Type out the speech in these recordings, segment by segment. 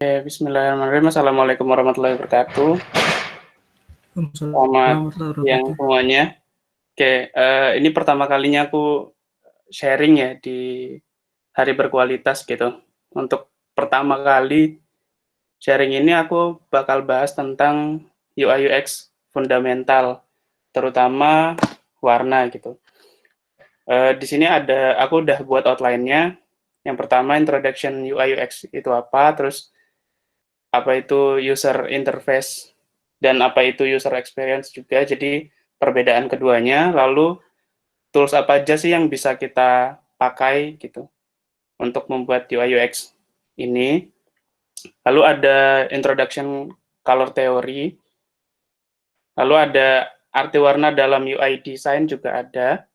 Oke, bismillahirrahmanirrahim. Assalamualaikum warahmatullahi wabarakatuh. Waalaikumsalam Selamat warahmatullahi siang wabarakatuh. semuanya. Oke, ini pertama kalinya aku sharing ya di hari berkualitas gitu. Untuk pertama kali sharing ini aku bakal bahas tentang UI UX fundamental, terutama warna gitu. Di sini aku udah buat outline-nya. Yang pertama introduction UI UX itu apa, terus apa itu user interface dan apa itu user experience juga. Jadi perbedaan keduanya, lalu tools apa aja sih yang bisa kita pakai gitu untuk membuat UI UX ini. Lalu ada introduction color theory, lalu ada arti warna dalam UI design juga ada,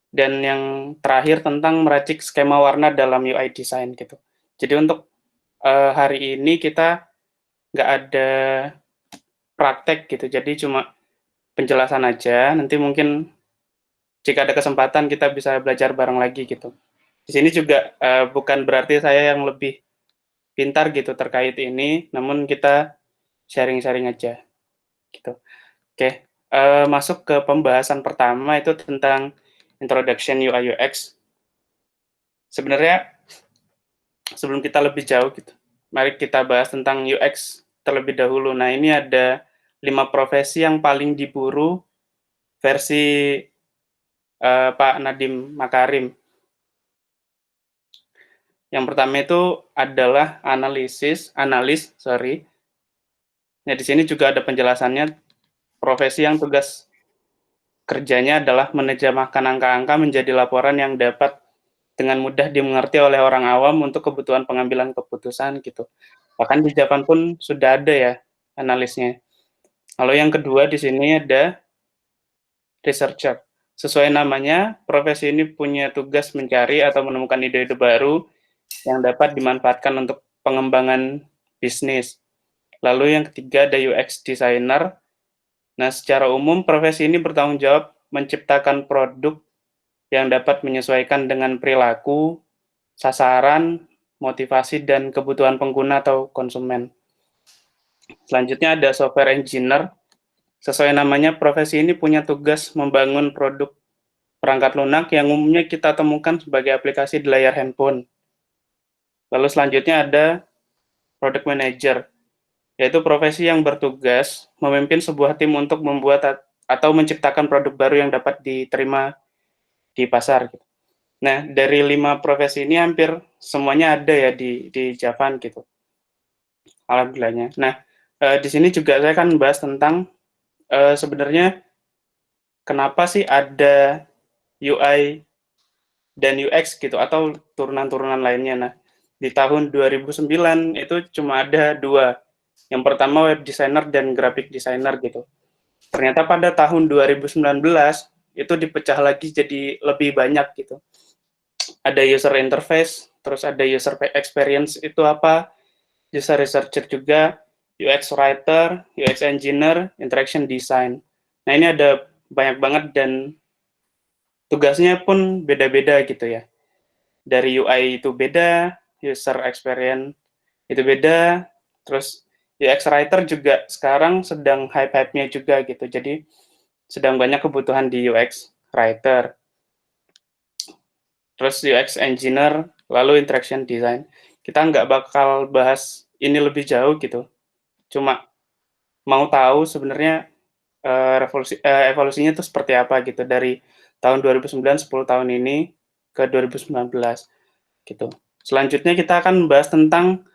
dan yang terakhir tentang meracik skema warna dalam UI design gitu. Jadi untuk hari ini kita nggak ada praktek gitu, jadi cuma penjelasan aja. Nanti mungkin jika ada kesempatan kita bisa belajar bareng lagi gitu. Di sini juga bukan berarti saya yang lebih pintar gitu terkait ini, namun kita sharing-sharing aja gitu. Oke, masuk ke pembahasan pertama itu tentang introduction UI UX. Sebenarnya sebelum kita lebih jauh gitu, mari kita bahas tentang UX terlebih dahulu. Nah, ini ada 5 profesi yang paling diburu versi Pak Nadiem Makarim. Yang pertama itu adalah analis. Nah, di sini juga ada penjelasannya, profesi yang tugas kerjanya adalah menerjemahkan angka-angka menjadi laporan yang dapat dengan mudah dimengerti oleh orang awam untuk kebutuhan pengambilan keputusan gitu. Bahkan di Jepang pun sudah ada ya analisnya. Lalu yang kedua di sini ada researcher. Sesuai namanya, profesi ini punya tugas mencari atau menemukan ide-ide baru yang dapat dimanfaatkan untuk pengembangan bisnis. Lalu yang ketiga ada UX designer. Nah, secara umum profesi ini bertanggung jawab menciptakan produk yang dapat menyesuaikan dengan perilaku, sasaran, motivasi, dan kebutuhan pengguna atau konsumen. Selanjutnya ada software engineer. Sesuai namanya, profesi ini punya tugas membangun produk perangkat lunak yang umumnya kita temukan sebagai aplikasi di layar handphone. Lalu selanjutnya ada product manager, yaitu profesi yang bertugas memimpin sebuah tim untuk membuat atau menciptakan produk baru yang dapat diterima di pasar. Nah, dari 5 profesi ini hampir semuanya ada ya di Javan gitu, alhamdulillahnya. Nah, di sini juga saya akan bahas tentang sebenarnya kenapa sih ada UI dan UX gitu atau turunan-turunan lainnya. Nah, di tahun 2009 itu cuma ada 2. Yang pertama web designer dan graphic designer gitu. Ternyata pada tahun 2019 itu dipecah lagi jadi lebih banyak gitu. Ada user interface, terus ada user experience itu apa, user researcher juga, UX writer, UX engineer, interaction design. Nah, ini ada banyak banget dan tugasnya pun beda-beda gitu ya. Dari UI itu beda, user experience itu beda, terus UX writer juga sekarang sedang hype-hype-nya juga gitu. Jadi sedang banyak kebutuhan di UX writer. Terus UX engineer, lalu interaction design. Kita nggak bakal bahas ini lebih jauh gitu. Cuma mau tahu sebenarnya evolusinya itu seperti apa gitu dari tahun 2009 10 tahun ini ke 2019 gitu. Selanjutnya kita akan bahas tentang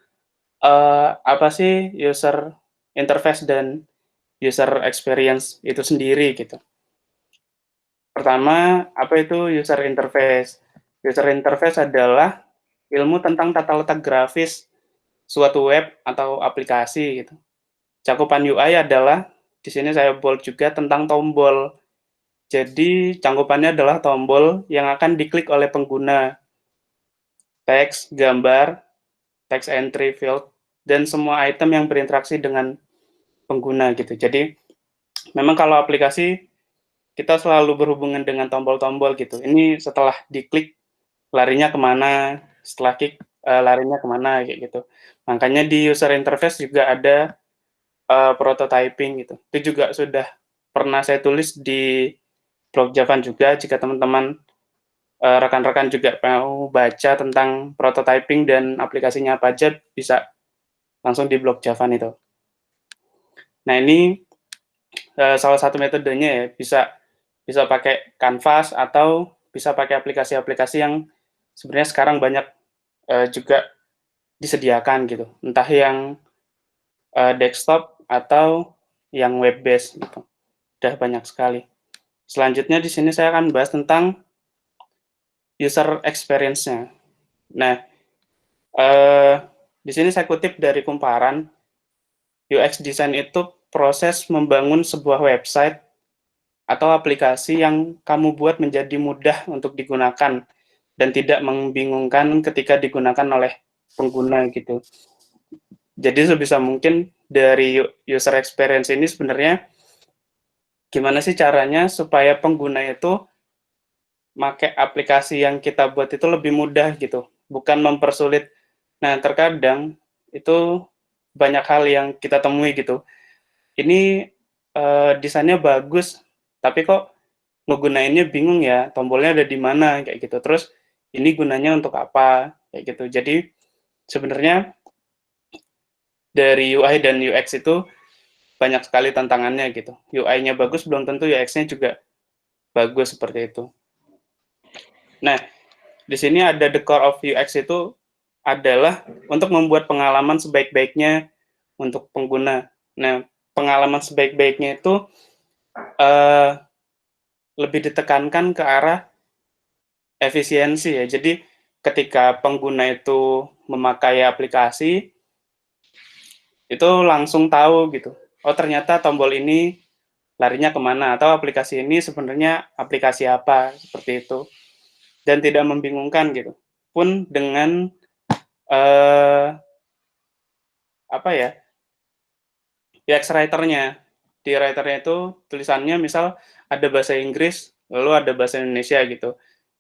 apa sih user interface dan user experience itu sendiri gitu. Pertama, apa itu user interface? User interface adalah ilmu tentang tata letak grafis suatu web atau aplikasi gitu. Cakupan UI adalah di sini saya bold juga tentang tombol. Jadi cangkupannya adalah tombol yang akan diklik oleh pengguna, teks, gambar, text entry field, dan semua item yang berinteraksi dengan pengguna gitu. Jadi memang kalau aplikasi kita selalu berhubungan dengan tombol-tombol gitu. Ini setelah diklik larinya kemana, setelah klik larinya kemana kayak gitu. Makanya di user interface juga ada, prototyping gitu. Itu juga sudah pernah saya tulis di blog Javan juga jika teman-teman, rekan-rekan juga mau baca tentang prototyping dan aplikasinya apa aja bisa langsung di blog Javan itu. Nah ini, salah satu metodenya ya, bisa bisa pakai Canvas atau bisa pakai aplikasi-aplikasi yang sebenarnya sekarang banyak, juga disediakan gitu, entah yang, desktop atau yang web based gitu, udah banyak sekali. Selanjutnya di sini saya akan bahas tentang user experience-nya. Nah, eee, di sini saya kutip dari Kumparan, UX design itu proses membangun sebuah website atau aplikasi yang kamu buat menjadi mudah untuk digunakan dan tidak membingungkan ketika digunakan oleh pengguna gitu. Jadi sebisa mungkin dari user experience ini sebenarnya gimana sih caranya supaya pengguna itu make aplikasi yang kita buat itu lebih mudah gitu, bukan mempersulit. Nah, terkadang itu banyak hal yang kita temui gitu. Ini, desainnya bagus, tapi kok ngegunainnya bingung ya, tombolnya ada di mana, kayak gitu. Terus ini gunanya untuk apa, kayak gitu. Jadi sebenarnya dari UI dan UX itu banyak sekali tantangannya gitu. UI-nya bagus belum tentu UX-nya juga bagus seperti itu. Nah, di sini ada the core of UX itu adalah untuk membuat pengalaman sebaik-baiknya untuk pengguna. Nah, pengalaman sebaik-baiknya itu, eee, lebih ditekankan ke arah efisiensi ya. Jadi ketika pengguna itu memakai aplikasi, itu langsung tahu gitu, oh ternyata tombol ini larinya kemana atau aplikasi ini sebenarnya aplikasi apa, seperti itu. Dan tidak membingungkan gitu. Pun dengan, eee, apa ya, UX writer-nya. Di writer-nya itu tulisannya misal ada bahasa Inggris, lalu ada bahasa Indonesia gitu.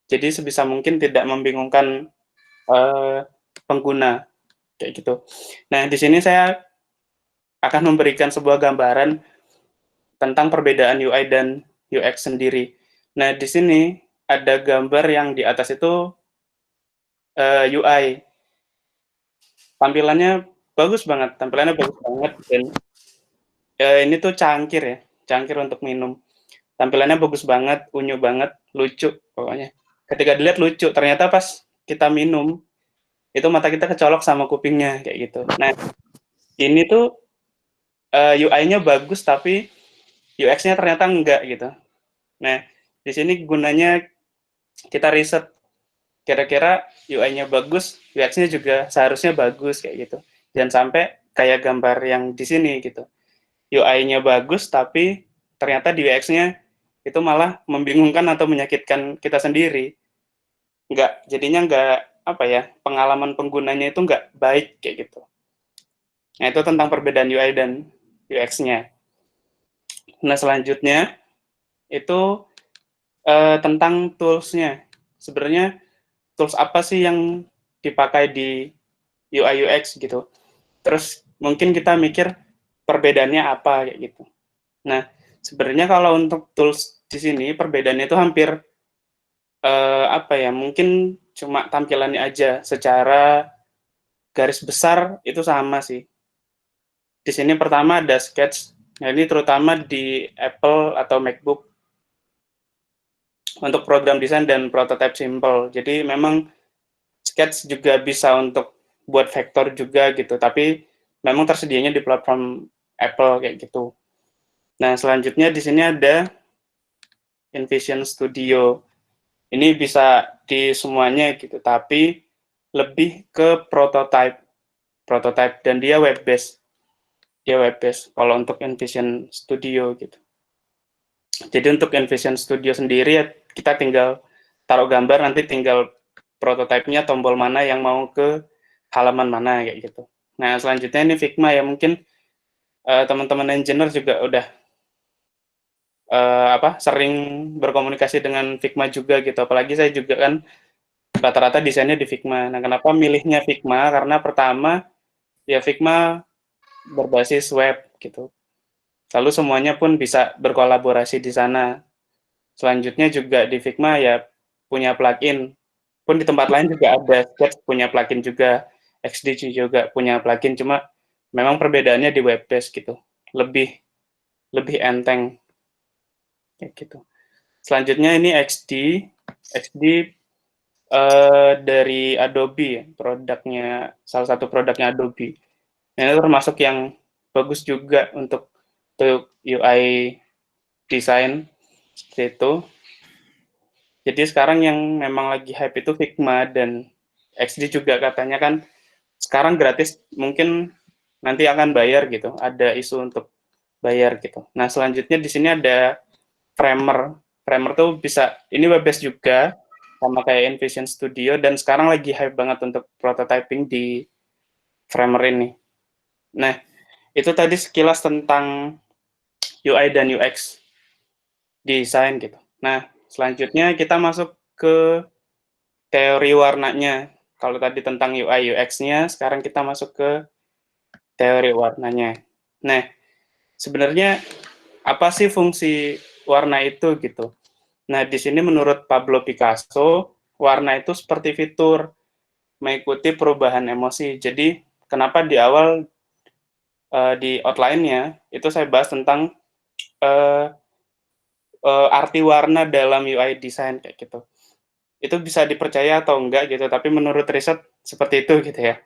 Jadi sebisa mungkin tidak membingungkan, eee, pengguna, kayak gitu. Nah, di sini saya akan memberikan sebuah gambaran tentang perbedaan UI dan UX sendiri. Nah, di sini ada gambar yang di atas itu, UI. Tampilannya bagus banget dan, ini tuh cangkir ya, cangkir untuk minum. Tampilannya bagus banget, unyu banget, lucu pokoknya. Ketika dilihat lucu, ternyata pas kita minum, itu mata kita kecolok sama kupingnya, kayak gitu. Nah, ini tuh, UI-nya bagus tapi UX-nya ternyata enggak gitu. Nah, di sini gunanya kita riset, kira-kira UI-nya bagus, UX-nya juga seharusnya bagus, kayak gitu. Jangan sampai kayak gambar yang di sini gitu. UI-nya bagus tapi ternyata di UX-nya itu malah membingungkan atau menyakitkan kita sendiri. Jadinya nggak, apa ya, pengalaman penggunanya itu nggak baik, kayak gitu. Nah, itu tentang perbedaan UI dan UX-nya. Nah, selanjutnya itu, tentang tools-nya. Sebenarnya tools apa sih yang dipakai di UI UX gitu. Terus mungkin kita mikir perbedaannya apa, kayak gitu. Nah, sebenarnya kalau untuk tools di sini perbedaannya itu hampir, apa ya, mungkin cuma tampilannya aja, secara garis besar itu sama sih. Di sini pertama ada Sketch, nah ini terutama di Apple atau MacBook untuk program desain dan prototype simple. Jadi memang Sketch juga bisa untuk buat vektor juga gitu, tapi memang tersedianya di platform Apple kayak gitu. Nah, selanjutnya di sini ada InVision Studio. Ini bisa di semuanya gitu, tapi lebih ke prototype, prototype dan dia web based. Dia web based kalau untuk InVision Studio gitu. Jadi untuk InVision Studio sendiri ya kita tinggal taruh gambar, nanti tinggal prototipenya tombol mana yang mau ke halaman mana kayak gitu. Nah, selanjutnya ini Figma ya, mungkin, teman-teman engineer juga udah, sering berkomunikasi dengan Figma juga gitu, apalagi saya juga kan rata-rata desainnya di Figma. Nah, kenapa milihnya Figma? Karena pertama, ya Figma berbasis web gitu. Lalu semuanya pun bisa berkolaborasi di sana. Selanjutnya juga di Figma ya punya plugin. Pun di tempat lain juga ada, Sketch punya plugin juga, XD juga punya plugin, cuma memang perbedaannya di Webdesk gitu. Lebih lebih enteng kayak gitu. Selanjutnya ini XD. XD dari Adobe ya, produknya salah satu produknya Adobe. Nah, ini termasuk yang bagus juga untuk UI design seperti itu. Jadi sekarang yang memang lagi hype itu Figma dan XD juga katanya kan sekarang gratis, mungkin nanti akan bayar gitu. Ada isu untuk bayar gitu. Nah, selanjutnya di sini ada Framer. Framer tuh bisa ini web-based juga sama kayak InVision Studio dan sekarang lagi hype banget untuk prototyping di Framer ini. Nah, itu tadi sekilas tentang UI dan UX desain gitu. Nah, selanjutnya kita masuk ke teori warnanya. Kalau tadi tentang UI UX-nya, sekarang kita masuk ke teori warnanya. Nah, sebenarnya apa sih fungsi warna itu gitu? Nah, di sini menurut Pablo Picasso, warna itu seperti fitur mengikuti perubahan emosi. Jadi, kenapa di awal di outline-nya itu saya bahas tentang uh, arti warna dalam UI design kayak gitu. Itu bisa dipercaya atau enggak gitu, tapi menurut riset seperti itu gitu ya.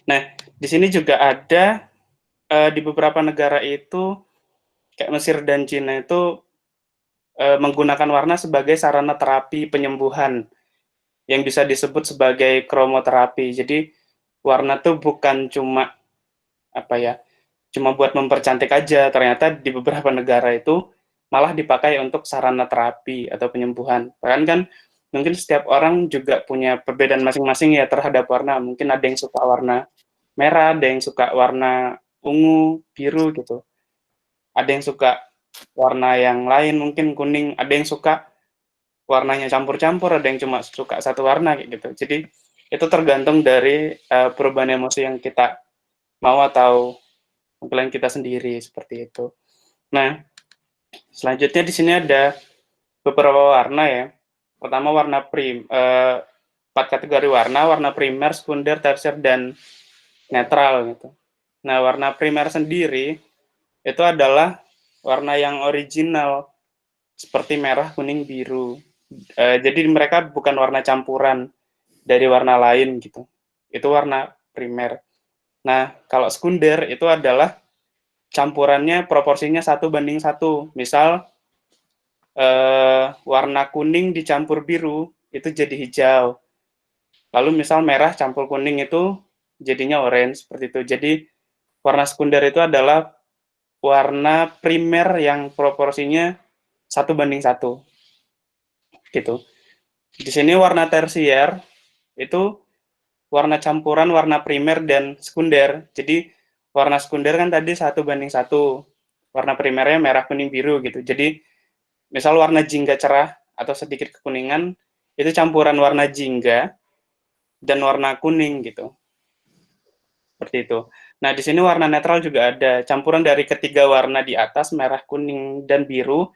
Nah, di sini juga ada di beberapa negara itu kayak Mesir dan Cina itu menggunakan warna sebagai sarana terapi penyembuhan yang bisa disebut sebagai kromoterapi. Jadi warna tuh bukan cuma apa ya, cuma buat mempercantik aja. Ternyata di beberapa negara itu malah dipakai untuk sarana terapi atau penyembuhan. Bahkan kan mungkin setiap orang juga punya perbedaan masing-masing ya terhadap warna. Mungkin ada yang suka warna merah, ada yang suka warna ungu, biru gitu. Ada yang suka warna yang lain, mungkin kuning, ada yang suka warnanya campur-campur, ada yang cuma suka satu warna kayak gitu. Jadi itu tergantung dari perubahan emosi yang kita mau atau tampilan kita sendiri seperti itu. Nah, selanjutnya di sini ada beberapa warna ya. Pertama warna empat kategori warna, warna primer, sekunder, tersier, dan netral gitu. Nah, warna primer sendiri itu adalah warna yang original seperti merah, kuning, biru. Jadi mereka bukan warna campuran dari warna lain gitu. Itu warna primer. Nah, kalau sekunder itu adalah campurannya proporsinya 1:1. Misal warna kuning dicampur biru itu jadi hijau. Lalu misal merah campur kuning itu jadinya orange seperti itu. Jadi warna sekunder itu adalah warna primer yang proporsinya 1:1 gitu. Di sini warna tersier itu warna campuran warna primer dan sekunder. Jadi warna sekunder kan tadi 1:1. Warna primernya merah, kuning, biru gitu. Jadi misal warna jingga cerah atau sedikit kekuningan itu campuran warna jingga dan warna kuning gitu. Seperti itu. Nah, di sini warna netral juga ada campuran dari ketiga warna di atas, merah, kuning, dan biru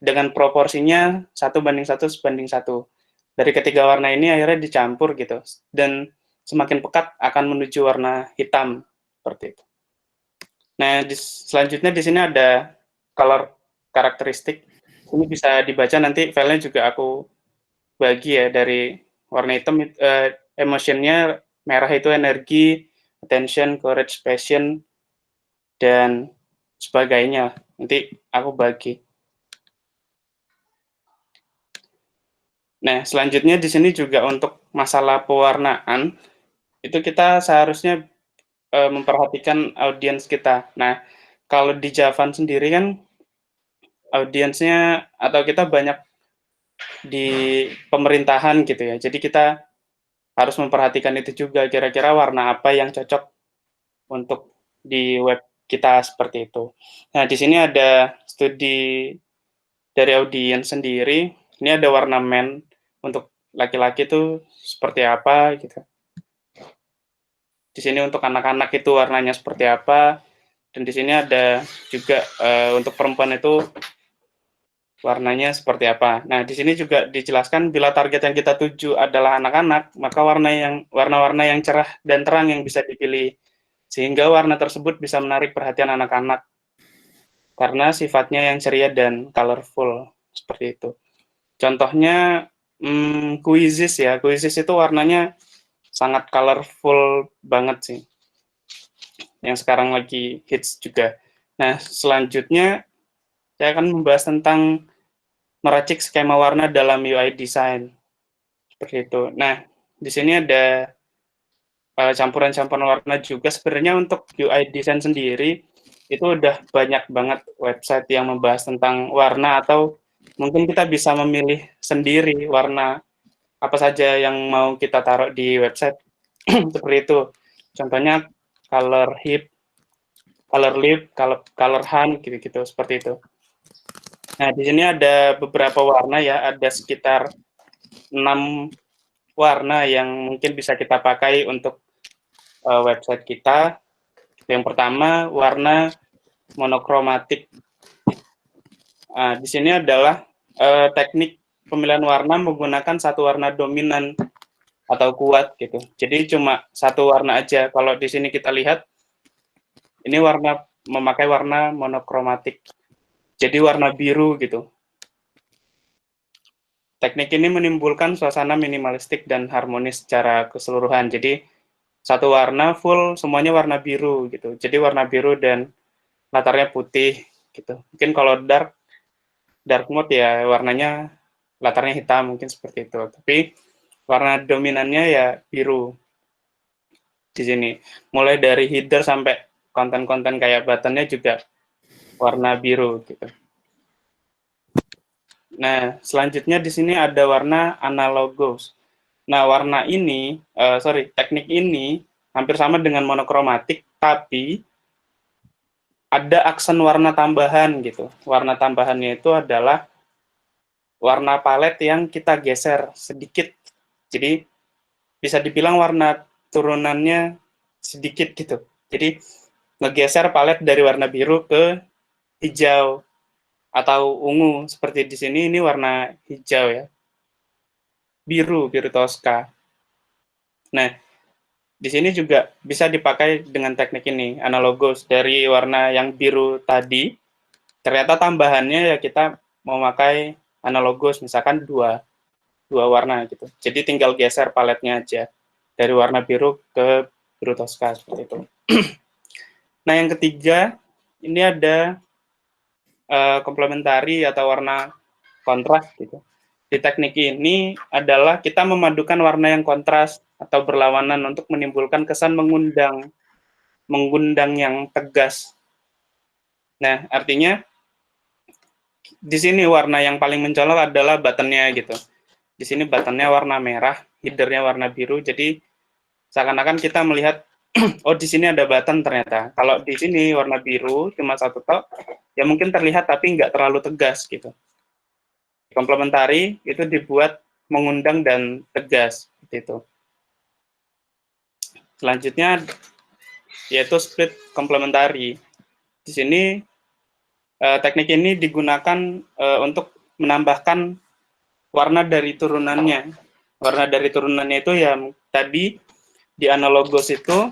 dengan proporsinya 1:1:1. Dari ketiga warna ini akhirnya dicampur gitu. Dan semakin pekat akan menuju warna hitam seperti itu. Nah, selanjutnya di sini ada color karakteristik. Ini bisa dibaca nanti filenya juga aku bagi ya dari warna hitam emotionnya merah itu energi, attention, courage, passion, dan sebagainya. Nanti aku bagi. Nah, selanjutnya di sini juga untuk masalah pewarnaan itu kita seharusnya memperhatikan audiens kita. Nah, kalau di Javan sendiri kan audiensnya atau kita banyak di pemerintahan gitu ya. Jadi kita harus memperhatikan itu juga kira-kira warna apa yang cocok untuk di web kita seperti itu. Nah, di sini ada studi dari audiens sendiri. Ini ada warna men untuk laki-laki tuh seperti apa gitu. Di sini untuk anak-anak itu warnanya seperti apa, dan di sini ada juga untuk perempuan itu warnanya seperti apa. Nah, di sini juga dijelaskan bila target yang kita tuju adalah anak-anak, maka warna-warna yang cerah dan terang yang bisa dipilih, sehingga warna tersebut bisa menarik perhatian anak-anak karena sifatnya yang ceria dan colorful seperti itu. Contohnya Quizzes ya, Quizzes itu warnanya sangat colorful banget sih, yang sekarang lagi hits juga. Nah, selanjutnya saya akan membahas tentang meracik skema warna dalam UI design seperti itu. Nah, di sini ada campuran-campuran warna juga. Sebenarnya untuk UI design sendiri itu udah banyak banget website yang membahas tentang warna, atau mungkin kita bisa memilih sendiri warna apa saja yang mau kita taruh di website seperti itu. Contohnya color hip, color lip, color hunt gitu-gitu seperti itu. Nah, di sini ada beberapa warna ya, ada sekitar 6 warna yang mungkin bisa kita pakai untuk website kita. Yang pertama, warna monokromatik. Nah, di sini adalah teknik pemilihan warna menggunakan satu warna dominan atau kuat gitu. Jadi cuma satu warna aja. Kalau di sini kita lihat, ini memakai warna monokromatik. Jadi warna biru gitu. Teknik ini menimbulkan suasana minimalistik dan harmonis secara keseluruhan. Jadi satu warna full, semuanya warna biru gitu. Jadi warna biru dan latarnya putih gitu. Mungkin kalau dark mode ya warnanya latarnya hitam mungkin seperti itu. Tapi warna dominannya ya biru di sini. Mulai dari header sampai konten-konten kayak buttonnya juga warna biru gitu. Nah, selanjutnya di sini ada warna analogous. Nah, teknik ini hampir sama dengan monokromatik, tapi ada aksen warna tambahan gitu. Warna tambahannya itu adalah warna palet yang kita geser sedikit. Jadi bisa dibilang warna turunannya sedikit gitu. Jadi ngegeser palet dari warna biru ke hijau atau ungu, seperti di sini ini warna hijau ya, biru Tosca. Nah, di sini juga bisa dipakai dengan teknik ini, analogous. Dari warna yang biru tadi, ternyata tambahannya ya kita mau pakai analogous, misalkan dua warna gitu. Jadi tinggal geser paletnya aja dari warna biru ke biru Tosca seperti itu. Nah, yang ketiga ini ada komplementari atau warna kontras gitu. Di teknik ini adalah kita memadukan warna yang kontras atau berlawanan untuk menimbulkan kesan mengundang yang tegas. Nah, artinya di sini warna yang paling mencolok adalah buttonnya gitu. Di sini buttonnya warna merah, headernya warna biru, jadi seakan-akan kita melihat oh di sini ada button ternyata. Kalau di sini warna biru cuma satu tok, ya mungkin terlihat tapi nggak terlalu tegas gitu. Komplementari itu dibuat mengundang dan tegas seperti itu. Selanjutnya yaitu split komplementari. Di sini teknik ini digunakan untuk menambahkan warna dari turunannya. Warna dari turunannya itu yang tadi di analogous itu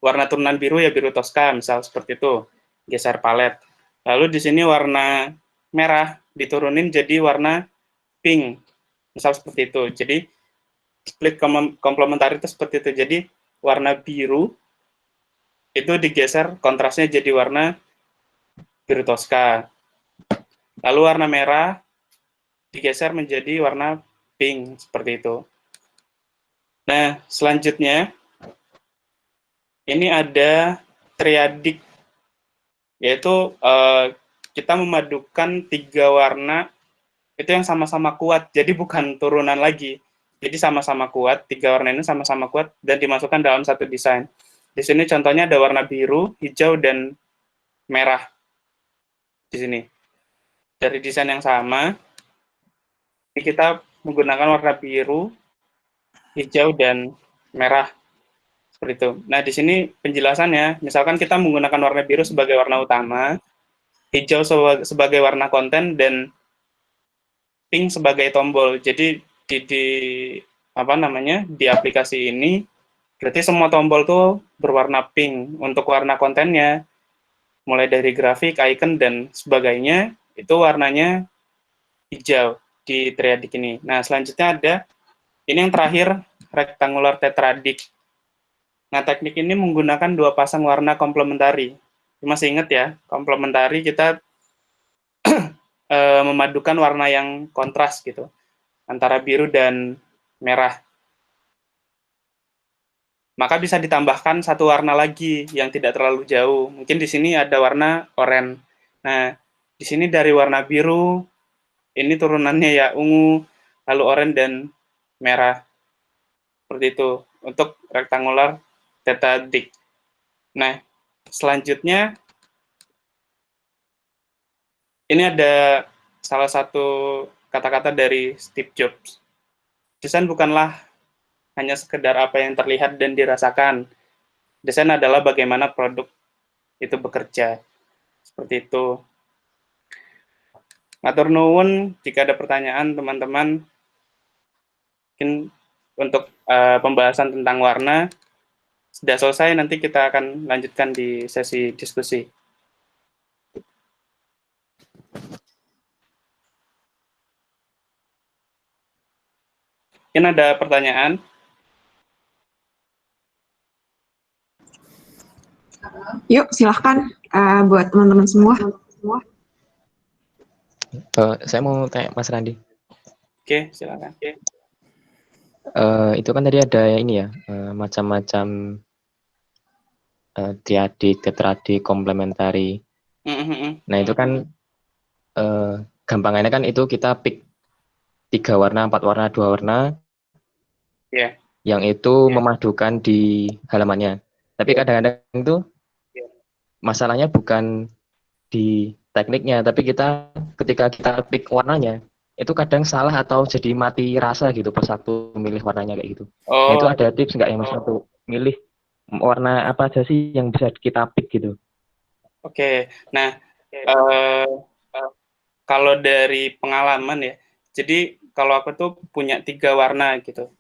warna turunan biru ya biru Tosca misal seperti itu, geser palet. Lalu di sini warna merah diturunin jadi warna pink, misal seperti itu. Jadi split komplementari itu seperti itu. Jadi warna biru itu digeser kontrasnya jadi warna biru Tosca. Lalu warna merah digeser menjadi warna pink seperti itu. Nah, selanjutnya ini ada triadik, yaitu kita memadukan 3 warna itu yang sama-sama kuat, jadi bukan turunan lagi. Jadi sama-sama kuat, 3 warna ini sama-sama kuat dan dimasukkan dalam satu desain. Di sini contohnya ada warna biru, hijau, dan merah. Di sini. Dari desain yang sama, ini kita menggunakan warna biru, hijau, dan merah. Seperti itu. Nah, di sini penjelasannya, misalkan kita menggunakan warna biru sebagai warna utama, hijau sebagai warna konten, dan pink sebagai tombol. Jadi di apa namanya, di aplikasi ini berarti semua tombol tuh berwarna pink. Untuk warna kontennya, mulai dari grafik, icon, dan sebagainya, itu warnanya hijau di triadic ini. Nah, selanjutnya ada, ini yang terakhir, rectangular tetradic. Nah, teknik ini menggunakan dua pasang warna komplementari. Masih ingat ya, komplementari kita memadukan warna yang kontras gitu, antara biru dan merah. Maka bisa ditambahkan satu warna lagi yang tidak terlalu jauh. Mungkin di sini ada warna oranye. Nah, di sini dari warna biru, ini turunannya ya ungu, lalu oranye dan merah. Seperti itu untuk rectangular tetradic. Nah, selanjutnya ini ada salah satu kata-kata dari Steve Jobs. Desain bukanlah hanya sekedar apa yang terlihat dan dirasakan. Desain adalah bagaimana produk itu bekerja. Seperti itu. Matur nuwun, jika ada pertanyaan teman-teman, mungkin untuk pembahasan tentang warna sudah selesai, nanti kita akan lanjutkan di sesi diskusi. Mungkin ada pertanyaan? Yuk, silahkan buat teman-teman semua. Saya mau tanya Mas Randi. Oke, silakan. Itu kan tadi ada ini ya, macam-macam triadik, tetradik, komplementari. Nah itu kan gampangannya kan itu kita pick 3 warna, 4 warna, 2 warna, yang itu memadukan di halamannya. Tapi kadang-kadang itu masalahnya bukan di tekniknya, tapi kita ketika kita pick warnanya itu kadang salah atau jadi mati rasa gitu pas waktu milih warnanya kayak gitu. Nah itu ada tips nggak ya Mas untuk milih warna apa aja sih yang bisa kita pick gitu? Oke, nah kalau dari pengalaman ya, jadi kalau aku tuh punya 3 warna gitu.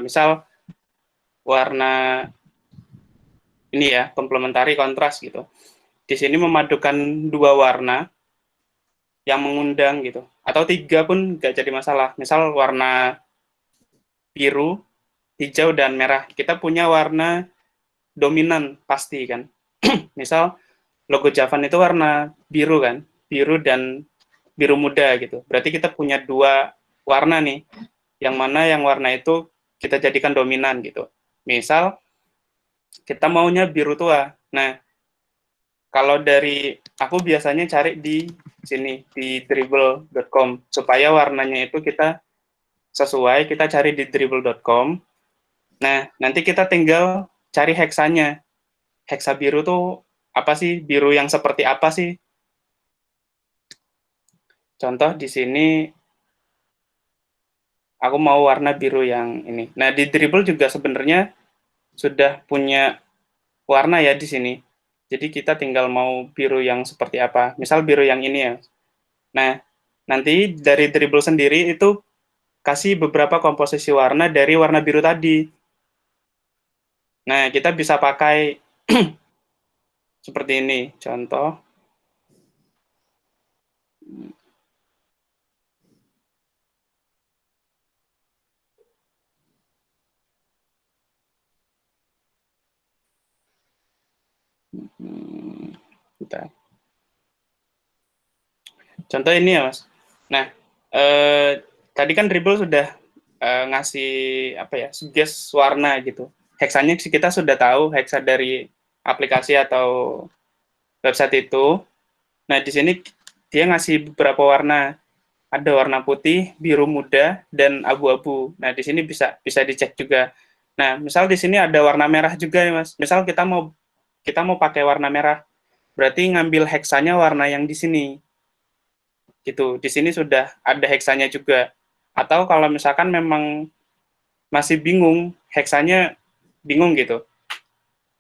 Misal warna ini ya, komplementari kontras gitu. Di sini memadukan 2 warna yang mengundang gitu, atau 3 pun nggak jadi masalah. Misal warna biru, hijau, dan merah. Kita punya warna dominan pasti kan. Misal logo Javan itu warna biru kan, biru dan biru muda gitu. Berarti kita punya 2 warna nih, yang mana yang warna itu kita jadikan dominan gitu. Misal kita maunya biru tua. Nah, kalau dari aku biasanya cari di sini, di dribble.com, supaya warnanya itu kita sesuai, kita cari di dribble.com. Nah, nanti kita tinggal cari heksanya. Heksa biru tuh apa sih? Biru yang seperti apa sih? Contoh di sini, aku mau warna biru yang ini. Nah, di dribble juga sebenarnya sudah punya warna ya di sini. Jadi kita tinggal mau biru yang seperti apa. Misal biru yang ini ya. Nah, nanti dari dribble sendiri itu kasih beberapa komposisi warna dari warna biru tadi. Nah, kita bisa pakai seperti ini. Contoh. Contoh ini ya, Mas. Nah, tadi kan dribble sudah ngasih apa ya, suggest warna gitu. Heksanya kita sudah tahu, heksa dari aplikasi atau website itu. Nah, di sini dia ngasih beberapa warna. Ada warna putih, biru muda, dan abu-abu. Nah, di sini bisa dicek juga. Nah, misal di sini ada warna merah juga ya, Mas. Misal kita mau pakai warna merah, berarti ngambil heksanya warna yang di sini. Gitu. Di sini sudah ada heksanya juga. Atau kalau misalkan memang masih bingung, heksanya bingung gitu,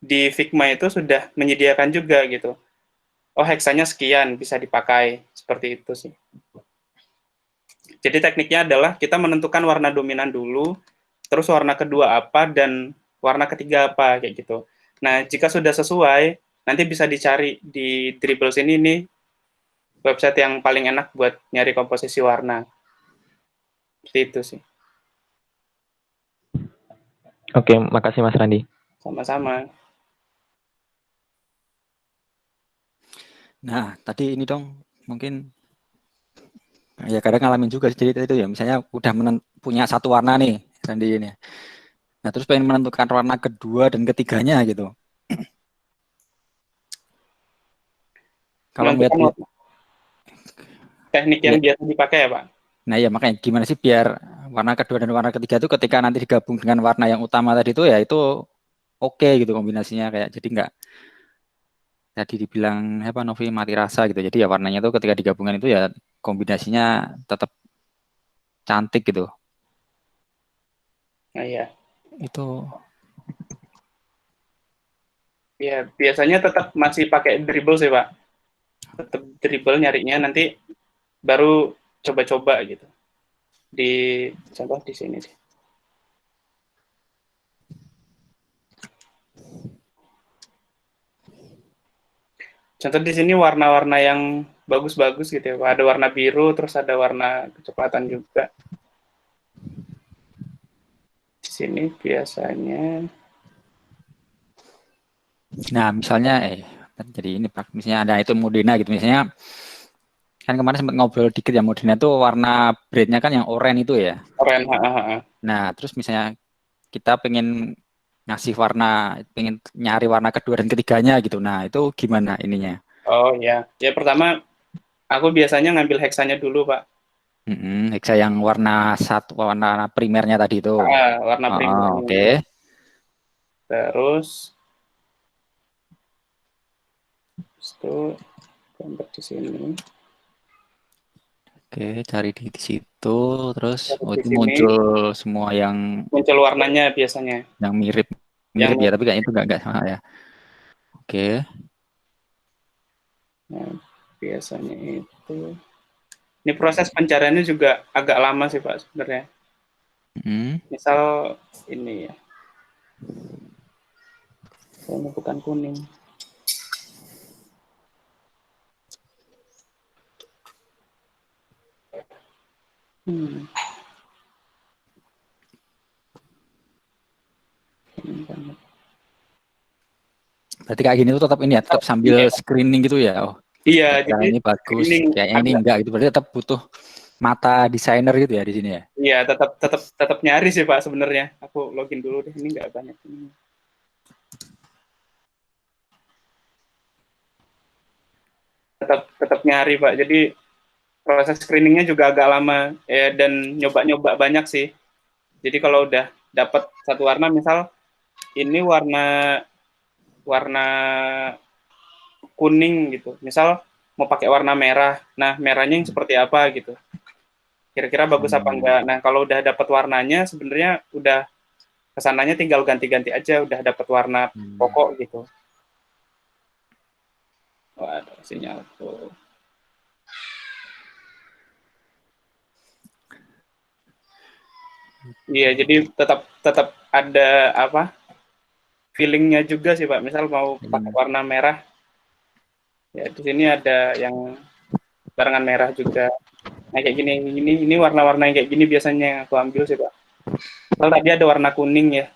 di Figma itu sudah menyediakan juga gitu. Oh, heksanya sekian, bisa dipakai. Seperti itu sih. Jadi tekniknya adalah kita menentukan warna dominan dulu, terus warna kedua apa, dan warna ketiga apa, kayak gitu. Nah, jika sudah sesuai, nanti bisa dicari di Dribbles ini nih, website yang paling enak buat nyari komposisi warna. Seperti itu sih. Oke, makasih Mas Randi. Sama-sama. Nah, tadi ini dong, mungkin ya kadang ngalamin juga sih, jadi itu ya, misalnya udah punya satu warna nih, Randi ini. Nah, terus pengen menentukan warna kedua dan ketiganya gitu. Kalau ngeliat teknik yang biasa dipakai ya, Pak? Nah ya, makanya gimana sih biar warna kedua dan warna ketiga itu ketika nanti digabung dengan warna yang utama tadi itu ya itu oke gitu kombinasinya, kayak jadi nggak tadi dibilang apa Novi mati rasa gitu. Jadi ya warnanya itu ketika digabungkan itu ya kombinasinya tetap cantik gitu. Nah, iya. Itu ya biasanya tetap masih pakai dribble sih, Pak. Tetap dribble nyarinya, nanti baru coba-coba gitu. Di contoh di sini sih. Contoh di sini warna-warna yang bagus-bagus gitu ya, Pak. Ada warna biru, terus ada warna kecoklatan juga. Di sini biasanya. nah misalnya jadi ini Pak, misalnya ada itu Modena gitu, misalnya kan kemarin sempat ngobrol dikit ya, Modena itu warna brandnya kan yang oranye itu ya. Oranye. Nah terus misalnya kita pengen ngasih warna, pengen nyari warna kedua dan ketiganya gitu. Nah itu gimana ininya? Oh ya, ya pertama aku biasanya ngambil heksanya dulu, Pak. Hexa yang warna warna primernya tadi itu. Warna primernya. Oke. Terus itu gambar di sini. Oke, cari di situ, terus itu muncul semua yang muncul warnanya biasanya. Yang mirip ya, tapi kayaknya itu nggak sama ya. Oke. Nah, biasanya itu. Ini proses pencariannya juga agak lama sih, Pak, sebenarnya. Misal ini ya. Ini bukan kuning. Berarti kayak gini tuh tetap ini ya, tetap sambil screening gitu ya. Oh, iya, jadi ini bagus, kayaknya ini enggak gitu. Berarti tetap butuh mata desainer gitu ya di sini ya. Iya, tetap nyari sih, Pak, sebenarnya. Aku login dulu deh, ini enggak banyak ini. Tetap nyari, Pak. Jadi proses screeningnya juga agak lama ya, dan nyoba-nyoba banyak sih. Jadi kalau udah dapat satu warna, misal ini warna kuning gitu, misal mau pakai warna merah, nah merahnya yang seperti apa gitu, kira-kira bagus apa enggak. Nah kalau udah dapat warnanya, sebenarnya udah kesananya tinggal ganti-ganti aja, udah dapat warna pokok gitu. Wah, ada sinyal tuh. Iya, jadi tetap ada apa? Feelingnya juga sih, Pak. Misal mau pakai warna merah, ya di sini ada yang barengan merah juga. Nah kayak gini, ini warna-warna yang kayak gini biasanya yang aku ambil sih, Pak. Kalau tadi ada warna kuning ya.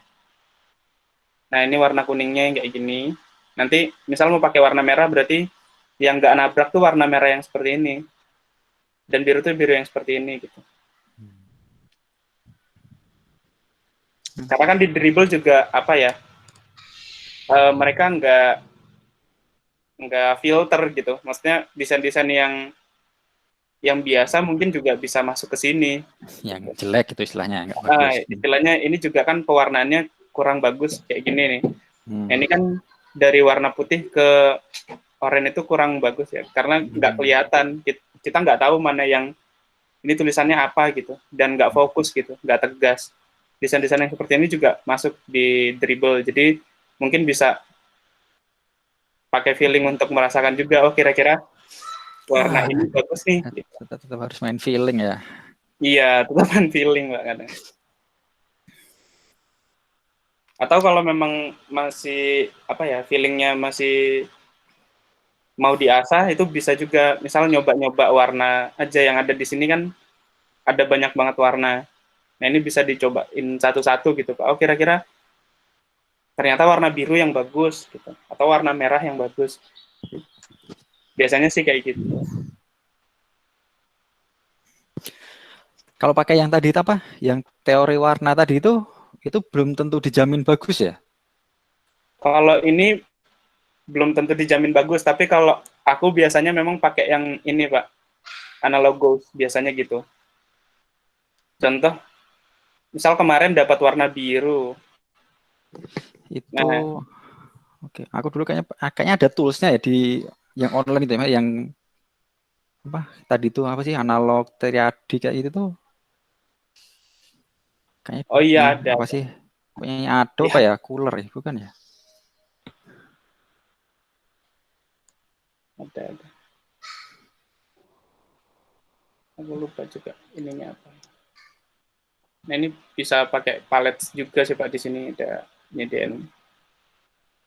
Nah ini warna kuningnya yang kayak gini. Nanti misal mau pakai warna merah, berarti yang nggak nabrak tuh warna merah yang seperti ini. Dan biru tuh biru yang seperti ini gitu. Karena kan di Dribble juga apa ya, mereka nggak filter gitu. Maksudnya desain-desain yang biasa mungkin juga bisa masuk ke sini. Yang jelek itu istilahnya. Istilahnya ini juga kan pewarnaannya kurang bagus kayak gini nih. Nah, ini kan dari warna putih ke oranye itu kurang bagus ya, karena nggak kelihatan. Kita nggak tahu mana yang ini tulisannya apa gitu, dan nggak fokus gitu, nggak tegas. Desain-desain yang seperti ini juga masuk di Dribbble, jadi mungkin bisa pakai feeling untuk merasakan juga, oh kira-kira warna ini bagus nih. Tetap harus main feeling ya. Iya, tetap main feeling Mbak kadang. Atau kalau memang masih feelingnya masih mau diasah, itu bisa juga misal nyoba-nyoba warna aja yang ada di sini kan ada banyak banget warna. Nah ini bisa dicobain satu-satu gitu Pak. Oh kira-kira ternyata warna biru yang bagus gitu, atau warna merah yang bagus. Biasanya sih kayak gitu. Kalau pakai yang tadi itu apa? Yang teori warna tadi itu belum tentu dijamin bagus ya? Kalau ini belum tentu dijamin bagus, tapi kalau aku biasanya memang pakai yang ini Pak, analog goals biasanya gitu. Contoh, misal kemarin dapat warna biru. Itu, Nah, oke. Aku dulu kayaknya ada toolsnya ya di yang online itu ya, yang apa tadi itu apa sih analog triadi kayak itu tuh. Kayaknya oh iya ada. apa sih? Pokoknya ada apa ya? Cooler ya, bukan ya? Ada. Aku lupa juga ininya apa. Nah ini bisa pakai palette juga sih Pak, di sini ada nyediain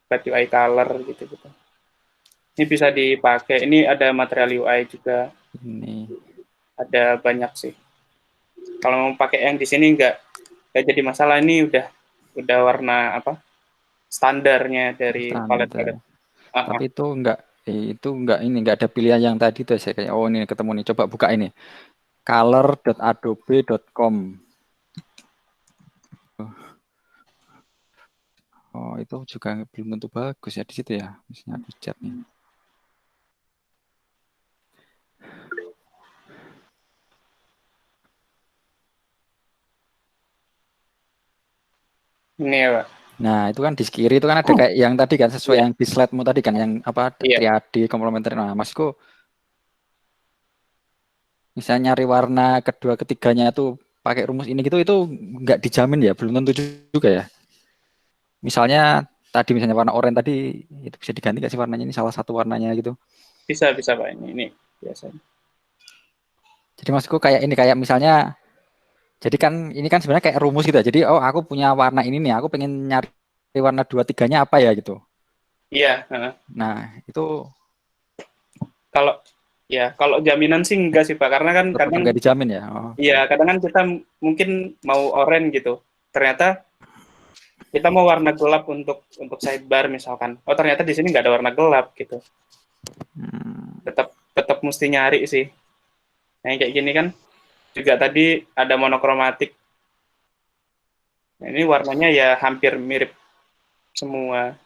palette UI color gitu. Ini bisa dipakai. Ini ada material UI juga. Ini Ada banyak sih. Kalau mau pakai yang di sini nggak jadi masalah. Ini udah warna apa? Standarnya dari palette. Tapi itu enggak ada pilihan yang tadi tuh saya kayak ini ketemu nih, coba buka ini. color.adobe.com. Oh, itu juga belum tentu bagus ya di situ ya. Misalnya aku chat nih. Ini ya Pak. Nah, itu kan di kiri itu kan ada kayak yang tadi kan sesuai yang di slide-mu tadi kan yang apa triadi komplementer. Nah, Masku misalnya nyari warna kedua ketiganya itu pakai rumus ini gitu itu nggak dijamin ya, belum tentu juga ya. Misalnya misalnya warna oranye tadi itu bisa diganti nggak sih warnanya, ini salah satu warnanya gitu. Bisa Pak, ini biasanya. Jadi maksudku kayak ini, kayak misalnya jadi kan ini kan sebenarnya kayak rumus gitu. Jadi aku punya warna ini nih, aku pengen nyari warna 2-3-nya apa ya gitu. Iya. Nah itu kalau jaminan sih enggak sih Pak, karena kan kadang nggak dijamin ya. Iya, kadang kan kita mungkin mau oranye gitu, ternyata kita mau warna gelap untuk sidebar misalkan. Oh ternyata di sini nggak ada warna gelap gitu. Tetap mesti nyari sih. Nah kayak gini kan juga tadi ada monokromatik. Nah, ini warnanya ya hampir mirip semua.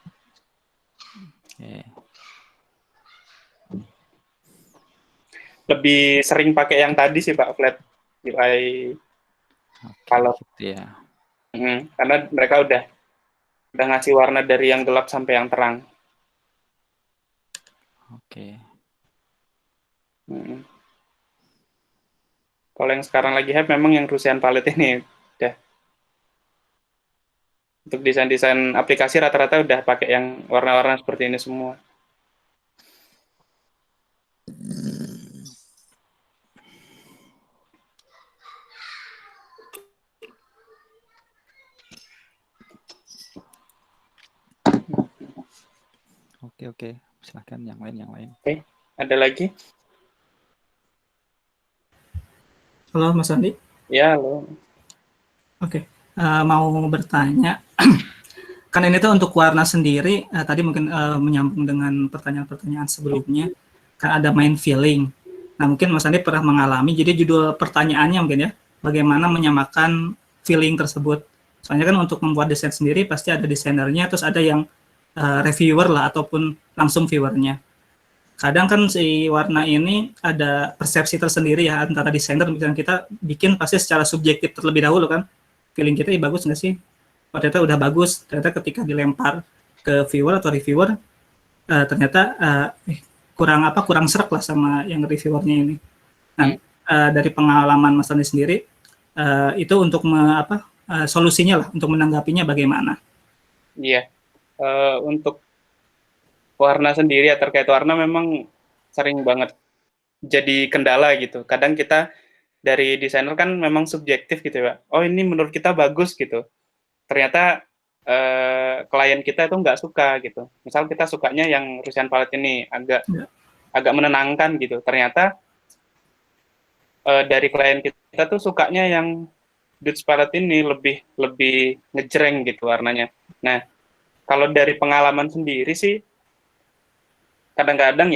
Lebih sering pakai yang tadi sih Pak, flat UI color. Ya. Karena mereka udah ngasih warna dari yang gelap sampai yang terang. Oke. Kalau yang sekarang lagi hype memang yang Rusian Palette ini udah. Untuk desain-desain aplikasi rata-rata udah pakai yang warna-warna seperti ini semua. Oke. Silahkan yang lain. Oke. Ada lagi? Halo Mas Andi. Ya, halo. Oke. Mau bertanya. Kan ini tuh untuk warna sendiri, tadi mungkin menyambung dengan pertanyaan-pertanyaan sebelumnya, kan ada main feeling. Nah mungkin Mas Andi pernah mengalami, jadi judul pertanyaannya mungkin ya, bagaimana menyamakan feeling tersebut. Soalnya kan untuk membuat desain sendiri pasti ada desainernya, terus ada yang reviewer lah ataupun langsung viewernya. Kadang kan si warna ini ada persepsi tersendiri ya antara desainer, misalnya kita bikin pasti secara subjektif terlebih dahulu kan, feeling kita bagus nggak sih? Ternyata udah bagus, ternyata ketika dilempar ke viewer atau reviewer ternyata kurang serak lah sama yang reviewernya ini. Nah, dari pengalaman Mas Andi sendiri itu untuk solusinya lah untuk menanggapinya bagaimana? Iya, untuk warna sendiri ya, terkait warna memang sering banget jadi kendala gitu. Kadang kita dari desainer kan memang subjektif gitu ya, oh ini menurut kita bagus gitu. Ternyata klien kita itu nggak suka gitu. Misal kita sukanya yang Russian palette ini agak menenangkan gitu. Ternyata dari klien kita tuh sukanya yang Dutch palette ini lebih ngejreng gitu warnanya. Nah, kalau dari pengalaman sendiri sih kadang-kadang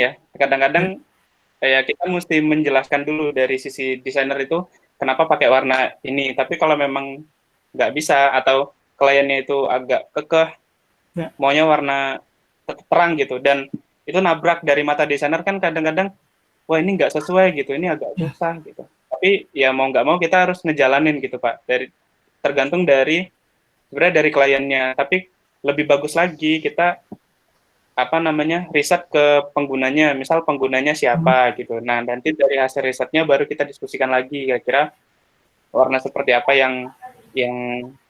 ya kita mesti menjelaskan dulu dari sisi desainer itu kenapa pakai warna ini. Tapi kalau memang nggak bisa atau kliennya itu agak kekeh, maunya warna terang gitu, dan itu nabrak dari mata desainer kan kadang-kadang, wah ini nggak sesuai gitu, ini agak susah gitu. Tapi ya mau nggak mau kita harus ngejalanin gitu Pak. Tergantung sebenarnya dari kliennya. Tapi lebih bagus lagi kita riset ke penggunanya, misal penggunanya siapa gitu. Nah, nanti dari hasil risetnya baru kita diskusikan lagi kira-kira warna seperti apa yang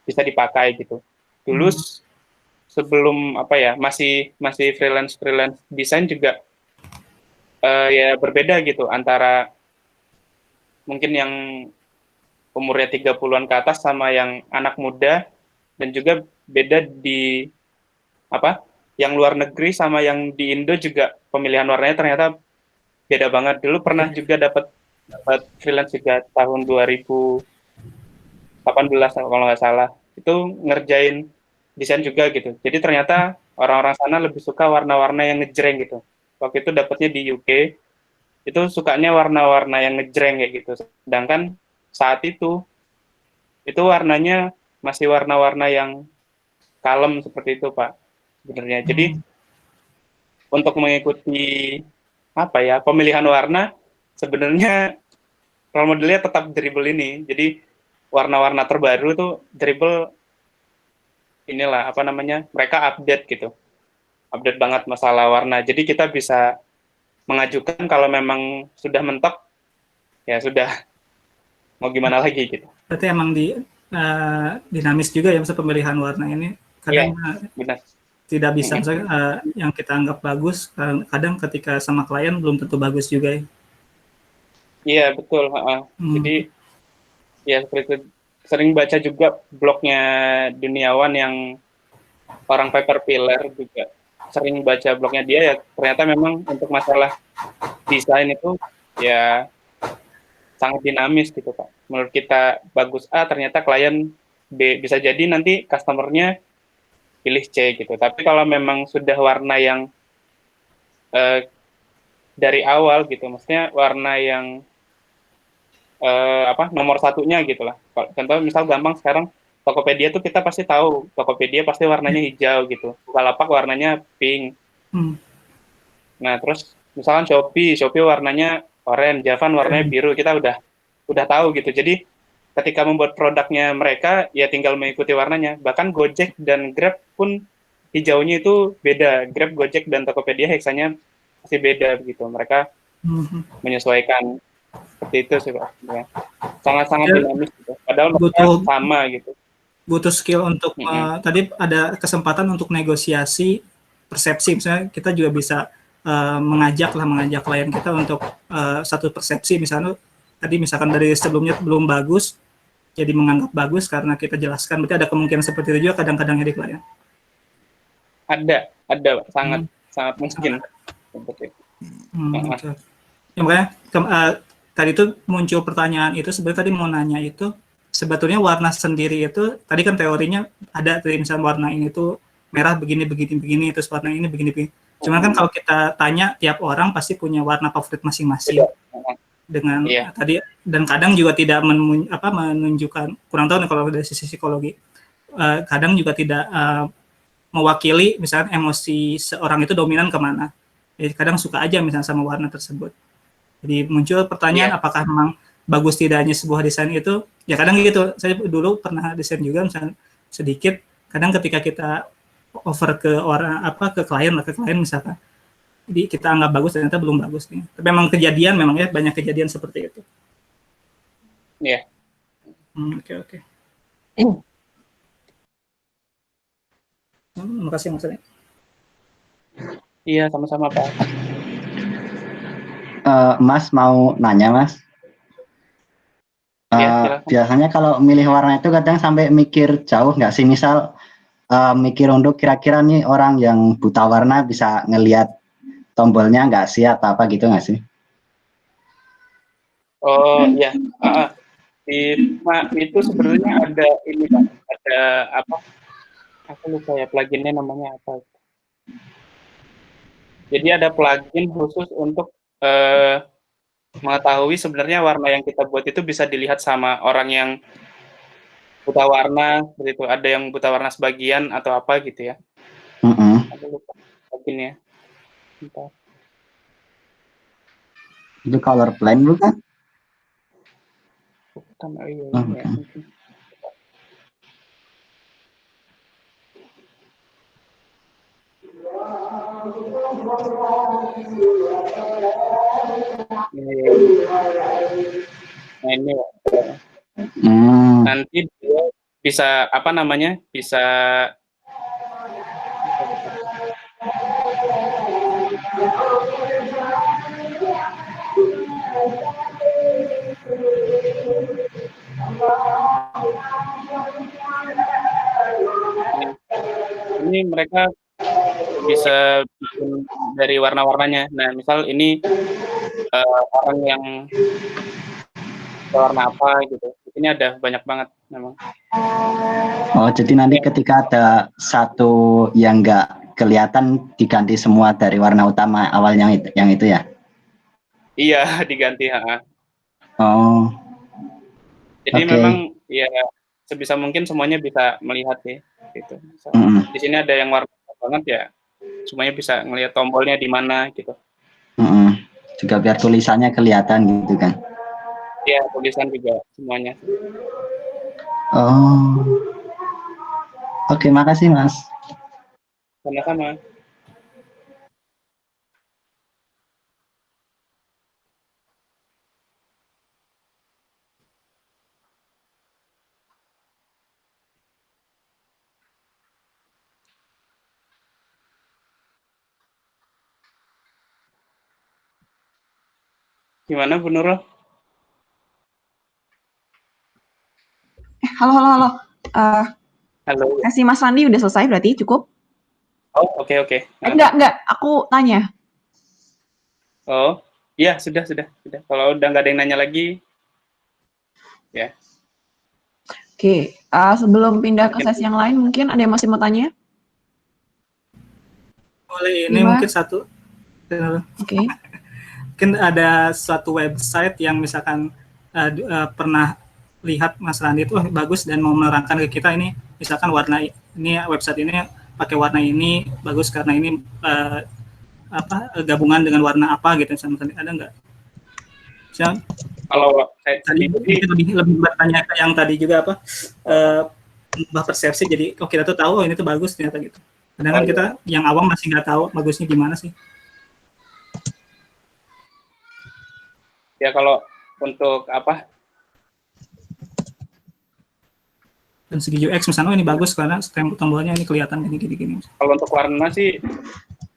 bisa dipakai gitu. Dulu sebelum masih freelance desain juga ya berbeda gitu antara mungkin yang umurnya 30-an ke atas sama yang anak muda, dan juga beda di yang luar negeri sama yang di Indo juga pemilihan warnanya ternyata beda banget. Dulu pernah juga dapat freelance juga tahun 2018 kalau nggak salah, itu ngerjain desain juga gitu. Jadi ternyata orang-orang sana lebih suka warna-warna yang ngejreng gitu. Waktu itu dapatnya di UK, itu sukanya warna-warna yang ngejreng kayak gitu. Sedangkan saat itu warnanya masih warna-warna yang kalem seperti itu Pak sebenarnya. Jadi untuk mengikuti pemilihan warna, sebenarnya role modelnya tetap Dribbble ini. Jadi warna-warna terbaru tuh Dribbble inilah mereka update gitu, update banget masalah warna. Jadi kita bisa mengajukan kalau memang sudah mentok, ya sudah, mau gimana lagi gitu. Berarti emang dinamis juga ya masa pemilihan warna ini. Kadang benar. Tidak bisa, misalnya yang kita anggap bagus, kadang ketika sama klien belum tentu bagus juga ya. Iya, betul. Jadi, ya seperti itu. Sering baca juga blognya Duniawan yang orang paper pillar juga. Sering baca blognya dia, ya ternyata memang untuk masalah desain itu ya sangat dinamis gitu Pak. Menurut kita bagus A, ternyata klien B. Bisa jadi nanti customer-nya pilih C gitu. Tapi kalau memang sudah warna yang dari awal gitu, maksudnya warna yang nomor satunya gitulah. Contoh misal gampang sekarang Tokopedia tuh kita pasti tahu Tokopedia pasti warnanya hijau gitu. Bukalapak warnanya pink. Nah terus misalkan Shopee warnanya oranye, Javan warnanya biru, kita udah tahu gitu. Jadi ketika membuat produknya mereka ya tinggal mengikuti warnanya. Bahkan Gojek dan Grab pun hijaunya itu beda. Grab, Gojek, dan Tokopedia heksanya masih beda begitu. Mereka menyesuaikan seperti itu sih Pak. Ya. Sangat-sangat dinamis gitu. Padahal mereka sama gitu. Butuh skill untuk tadi ada kesempatan untuk negosiasi persepsi. Misalnya kita juga bisa mengajak klien kita untuk satu persepsi. Misalnya tadi misalkan dari sebelumnya belum bagus, jadi menganggap bagus karena kita jelaskan. Berarti ada kemungkinan seperti itu juga kadang-kadang ya di klien. Ada sangat mungkin seperti itu. Ya, makanya tadi itu muncul pertanyaan itu, sebenarnya tadi mau nanya itu sebetulnya warna sendiri itu tadi kan teorinya ada misalnya warna ini tuh merah begini terus warna ini begini. Cuman kan kalau kita tanya tiap orang pasti punya warna favorit masing-masing. Dengan tadi, dan kadang juga tidak menunjukkan, kurang tahu nih kalau dari sisi psikologi, kadang juga tidak mewakili misalnya emosi seorang itu dominan kemana. Jadi kadang suka aja misalnya sama warna tersebut. Jadi muncul pertanyaan apakah memang bagus tidaknya sebuah desain itu, ya kadang gitu. Saya dulu pernah desain juga misalnya sedikit, kadang ketika kita over ke orang ke klien misalkan, jadi kita anggap bagus ternyata belum bagus nih. Tapi memang kejadian banyak kejadian seperti itu. Iya. Oke. Terima kasih Mas Reni. Iya, sama-sama Pak. Mas mau nanya Mas? Iya, silakan. Biasanya kalau milih warna itu kadang sampai mikir jauh nggak sih? Misal mikir untuk kira-kira nih orang yang buta warna bisa ngelihat tombolnya nggak sih atau apa gitu nggak sih? Oh iya, itu sebenarnya ada ini Pak, ada apa? Aku lupa ya pluginnya namanya apa. Jadi ada plugin khusus untuk mengetahui sebenarnya warna yang kita buat itu bisa dilihat sama orang yang buta warna, begitu. Ada yang buta warna sebagian atau apa gitu ya. Aku lupa pluginnya. Bentar. Itu colorblind bukan? Bukan, oh iya, Oh, ya, bukan. mungkin. Nah ini ya. Nanti dia bisa apa namanya, bisa ini mereka bisa bikin dari warna-warnanya. Nah, misal ini orang yang warna apa gitu. Ini ada banyak banget memang. Oh, jadi nanti ketika ada satu yang nggak kelihatan diganti semua dari warna utama awalnya yang itu ya? Iya, diganti. Oh. Jadi memang ya sebisa mungkin semuanya bisa melihat sih gitu. Di sini ada yang warna banget ya, semuanya bisa ngelihat tombolnya di mana gitu. Juga biar tulisannya kelihatan gitu kan? Iya, tulisan juga semuanya. Oh. Oke, makasih Mas. Sama-sama. Gimana Bu Nurul? Halo. Halo. Kasih Mas Randi udah selesai berarti cukup? Oh, oke. Enggak, aku tanya. Oh, iya sudah. Kalau udah nggak ada yang nanya lagi, ya. Oke, sebelum pindah ke sesi yang lain, mungkin ada yang masih mau tanya? Boleh ini mungkin satu. Oke. Mungkin ada suatu website yang misalkan pernah lihat Mas Randi itu bagus dan mau menerangkan ke kita ini, misalkan warna ini website ini pakai warna ini bagus karena ini gabungan dengan warna apa gitu, ada nggak? Kalau tadi lebih bertanya ke yang tadi juga apa persepsi, jadi kita tuh tahu ini tuh bagus ternyata gitu. Sedangkan kita yang awam masih nggak tahu bagusnya gimana sih. Ya kalau untuk apa? Dan segi UX misalnya ini bagus karena tombolnya ini kelihatan gini. Kalau untuk warna sih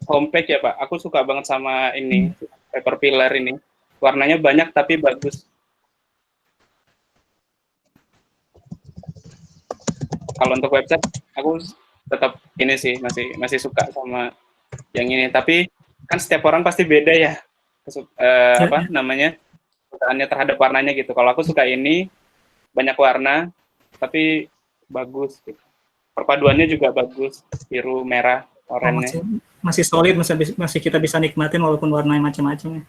homepage ya Pak, aku suka banget sama ini paper pillar ini. Warnanya banyak tapi bagus. Kalau untuk website aku tetap ini sih masih suka sama yang ini. Tapi kan setiap orang pasti beda ya. Apa namanya? Kesukaannya terhadap warnanya gitu. Kalau aku suka ini banyak warna tapi bagus gitu. Perpaduannya juga bagus, biru, merah, oranye. Masih solid, masih kita bisa nikmatin walaupun warnanya macam-macam.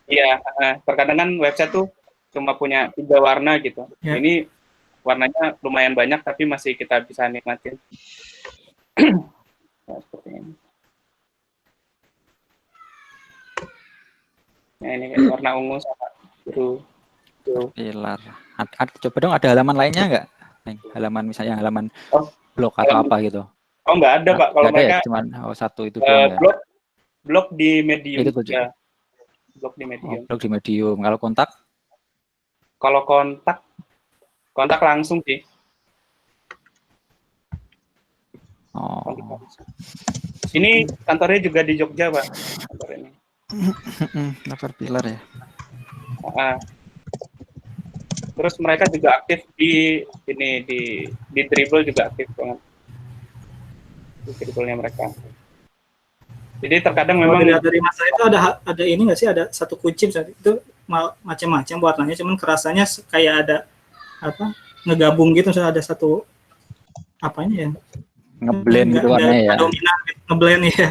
Iya, terkadang kan website tuh cuma punya 3 warna gitu. Ya. Ini warnanya lumayan banyak tapi masih kita bisa nikmatin. Nah, seperti ini. Nah, ini kayak warna ungu sama biru. Pilar. Coba dong ada halaman lainnya nggak? Halaman misalnya halaman blog atau apa gitu. Oh, nggak ada Pak. Kalau mereka ya, cuman satu itu doang ya. Blog di Medium. Itu ya. Blog di Medium. Kalau kontak Kalau kontak langsung sih. Oh. Ini kantornya juga di Jogja, Pak. Kantor ini. Caterpillar ya. Terus mereka juga aktif di Dribble juga aktif banget. Di Dribble-nya mereka. Jadi terkadang memang dari masa itu ada ini nggak sih, ada satu kunci misalnya itu macam-macam warnanya, cuman kerasanya kayak ada apa ngegabung gitu, misalnya ada satu apanya ya, ngeblend gitu warnanya ya, dominan gitu, ngeblend ya.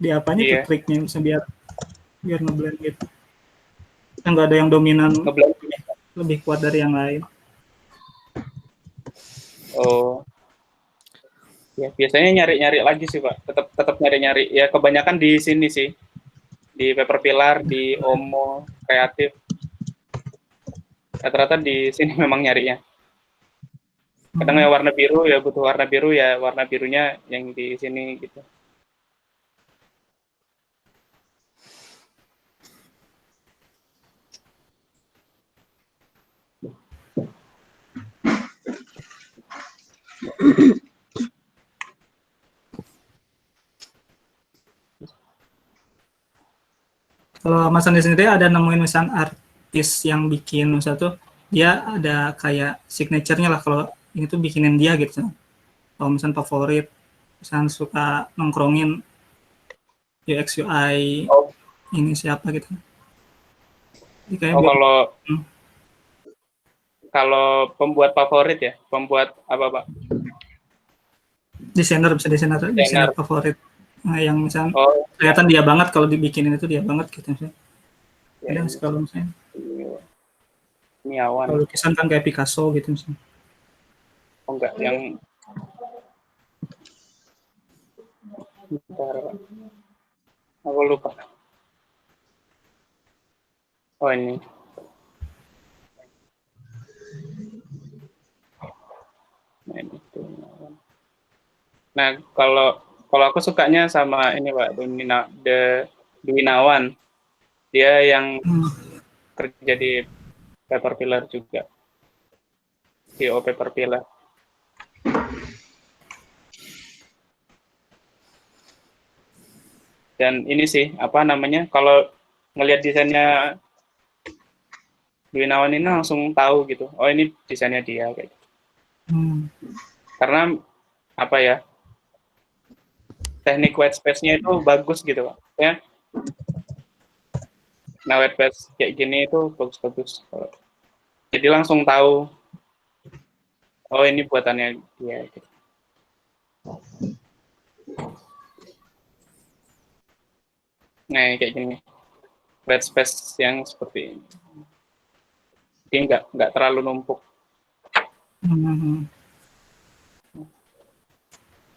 Di apanya tuh triknya bisa biar ngeblend gitu, nggak ada yang dominan lebih kuat dari yang lain. Oh ya, biasanya nyari-nyari lagi sih, Pak. Tetap nyari-nyari. Ya kebanyakan di sini sih. Di Paperpillar, di Omo, Kreatif. Rata-rata di sini memang nyarinya. Kadang ya warna biru, ya butuh warna biru, ya warna birunya yang di sini gitu. Kalau Mas Andi sendiri ada nemuin misalnya artis yang bikin misalnya tuh dia ada kayak signature-nya lah, kalau ini tuh bikinin dia gitu. Kalau misalnya favorit, misalnya suka nongkrongin UX UI ini siapa gitu. Kalau pembuat favorit ya, pembuat apa, Pak? Desainer favorit. Nah, yang misalnya kelihatan dia banget, kalau dibikinin itu dia banget gitu misalnya. Ada kalau misalnya kalau lukisan kan kayak Picasso gitu misalnya. Oh enggak, yang bentar, aku lupa. Oh ini. Nah, kalau aku sukanya sama ini, Pak, Dwi Nawan. Dia yang kerja di Paperpillar juga. CEO Paperpillar. Dan ini sih, apa namanya, kalau ngelihat desainnya Dwi Nawan ini langsung tahu gitu. Oh, ini desainnya dia kayak gitu. Karena apa ya? Teknik white space-nya itu bagus gitu, Pak. Ya. Nah, white space kayak gini itu bagus-bagus. Jadi langsung tahu, oh ini buatannya dia. Gitu. Nah, kayak gini. White space yang seperti ini. Jadi nggak terlalu numpuk.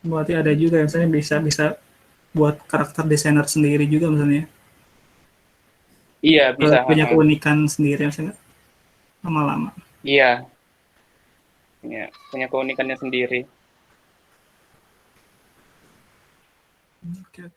Berarti ada juga yang misalnya bisa buat karakter desainer sendiri juga misalnya. Iya, bisa. Punya keunikan sendiri misalnya lama-lama. Iya. Ya, punya keunikannya sendiri. Oke.